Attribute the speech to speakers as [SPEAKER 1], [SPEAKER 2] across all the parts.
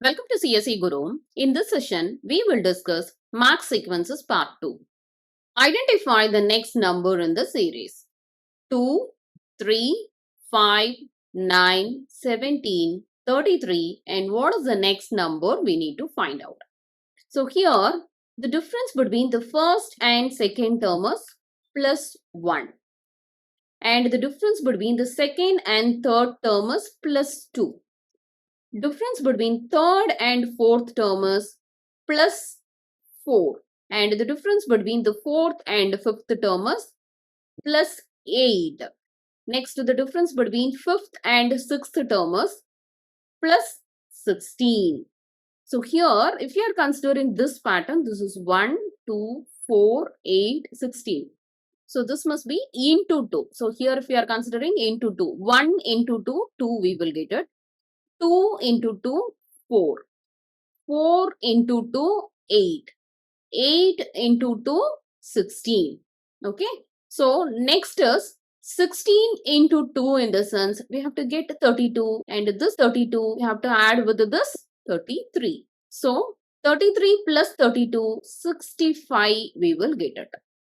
[SPEAKER 1] Welcome to CSEGURU. In this session, we will discuss math sequences part 2. Identify the next number in the series. 2, 3, 5, 9, 17, 33, and what is the next number we need to find out. So here, the difference between the first and second term is plus 1. And the difference between the second and third term is plus 2. Difference between third and fourth term is plus 4. And the difference between the fourth and fifth term is plus 8. Next, the difference between fifth and sixth term is plus 16. So here, if you are considering this pattern, this is 1, 2, 4, 8, 16. So this must be into 2. So here, if you are considering into 2, 1 into 2, 2 we will get it. 2 into 2, 4. 4 into 2, 8. 8 into 2, 16. Okay. So next is 16 into 2 in the sense we have to get 32 and this 32 we have to add with this 33. So 33 plus 32, 65 we will get it.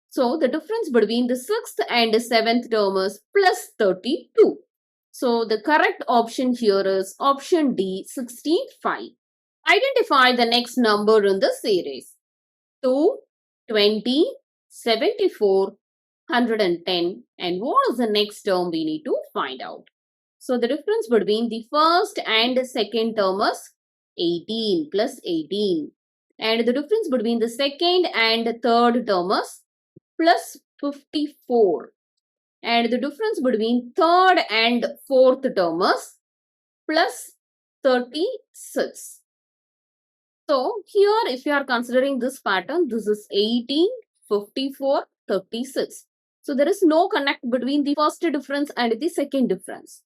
[SPEAKER 1] So the difference between the 6th and 7th term is plus 32. So the correct option here is option D, 65. Identify the next number in the series. 2, 20, 74, 110, and what is the next term we need to find out. So the difference between the first and second term is 18 plus 18. And the difference between the second and third term is plus 54. And the difference between third and fourth term is plus 36. So here if you are considering this pattern, this is 18, 54, 36. So there is no connect between the first difference and the second difference,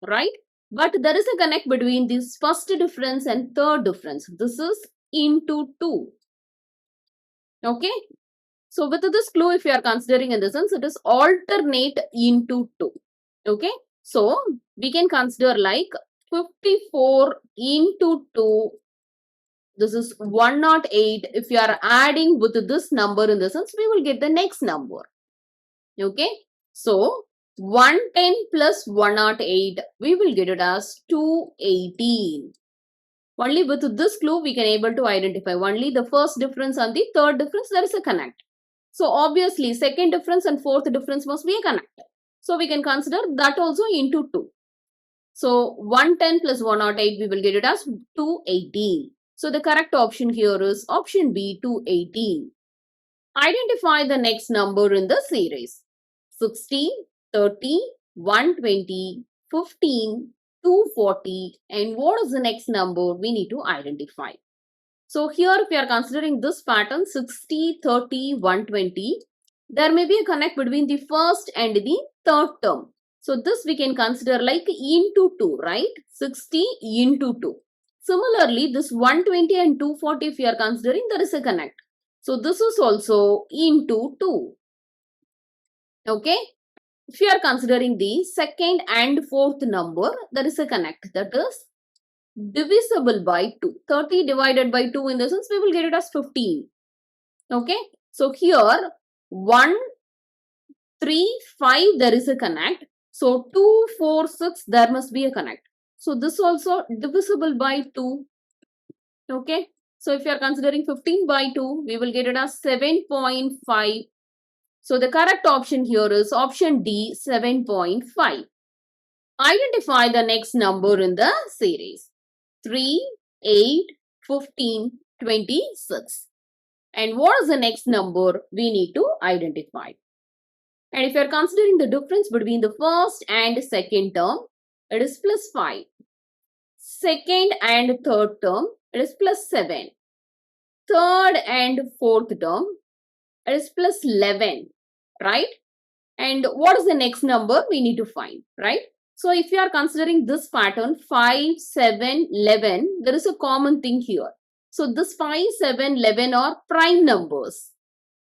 [SPEAKER 1] right? But there is a connect between this first difference and third difference. This is into 2. Okay. So with this clue, if you are considering in the sense, it is alternate into 2. Okay. So we can consider like 54 into 2. This is 108. If you are adding with this number in the sense, we will get the next number. Okay. So 110 plus 108, we will get it as 218. Only with this clue, we can able to identify only the first difference and the third difference, there is a connect. So obviously, second difference and fourth difference must be a connect. So we can consider that also into 2. So 110 plus 108, we will get it as 218. So the correct option here is option B, 218. Identify the next number in the series. 60, 30, 120, 15, 240, and what is the next number we need to identify. So here if we are considering this pattern 60, 30, 120, there may be a connect between the first and the third term. So this we can consider like into 2, right? 60 into 2. Similarly, this 120 and 240 if you are considering, there is a connect. So this is also into 2. Okay. If you are considering the second and fourth number, there is a connect, that is divisible by 2. 30 divided by 2 in the sense we will get it as 15. Okay. So here 1, 3, 5 there is a connect. So 2, 4, 6 there must be a connect. So this also divisible by 2. Okay. So if you are considering 15 by 2, we will get it as 7.5. So the correct option here is option D, 7.5. Identify the next number in the series. 3, 8, 15, 26. And what is the next number we need to identify? And if you are considering the difference between the first and second term, it is plus 5. Second and third term, it is plus 7. Third and fourth term, it is plus 11, right? And what is the next number we need to find, right? So if you are considering this pattern 5, 7, 11, there is a common thing here. So this 5, 7, 11 are prime numbers.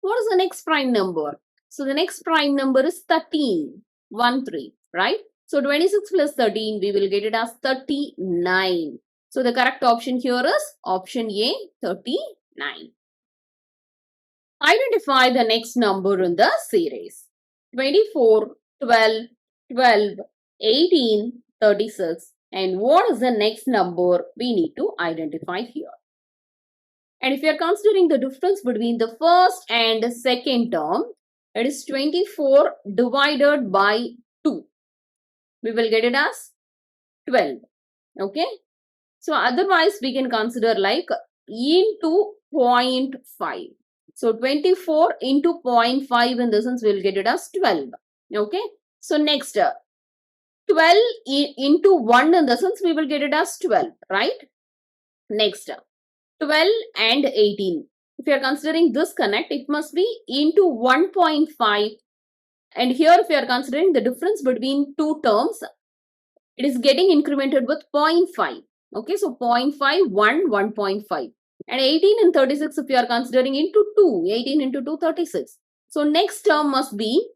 [SPEAKER 1] What is the next prime number? So the next prime number is 13, 1, 3, right? So 26 plus 13, we will get it as 39. So the correct option here is option A, 39. Identify the next number in the series. 24, 12, 12, 18, 36. And what is the next number we need to identify here? And if you are considering the difference between the first and the second term, it is 24 divided by 2. We will get it as 12. Okay. So otherwise we can consider like into 0.5. So 24 into 0.5 in this sense we will get it as 12. Okay. So next 12 into 1 in the sense we will get it as 12. Right. Next 12 and 18. If you are considering this connect, it must be into 1.5. And here if you are considering the difference between two terms, it is getting incremented with 0.5. Okay, so 0.5, 1, 1.5. And 18 and 36 if you are considering into 2, 18 into 2, 36. So next term must be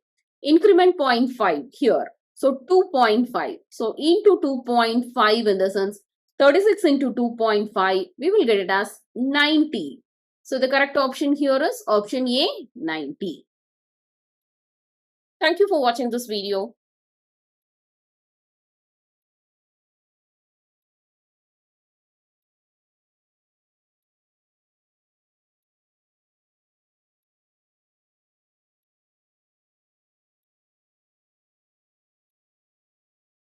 [SPEAKER 1] increment 0.5 here. So 2.5. So into 2.5 in the sense 36 into 2.5, we will get it as 90. So the correct option here is option A, 90. Thank you for watching this video.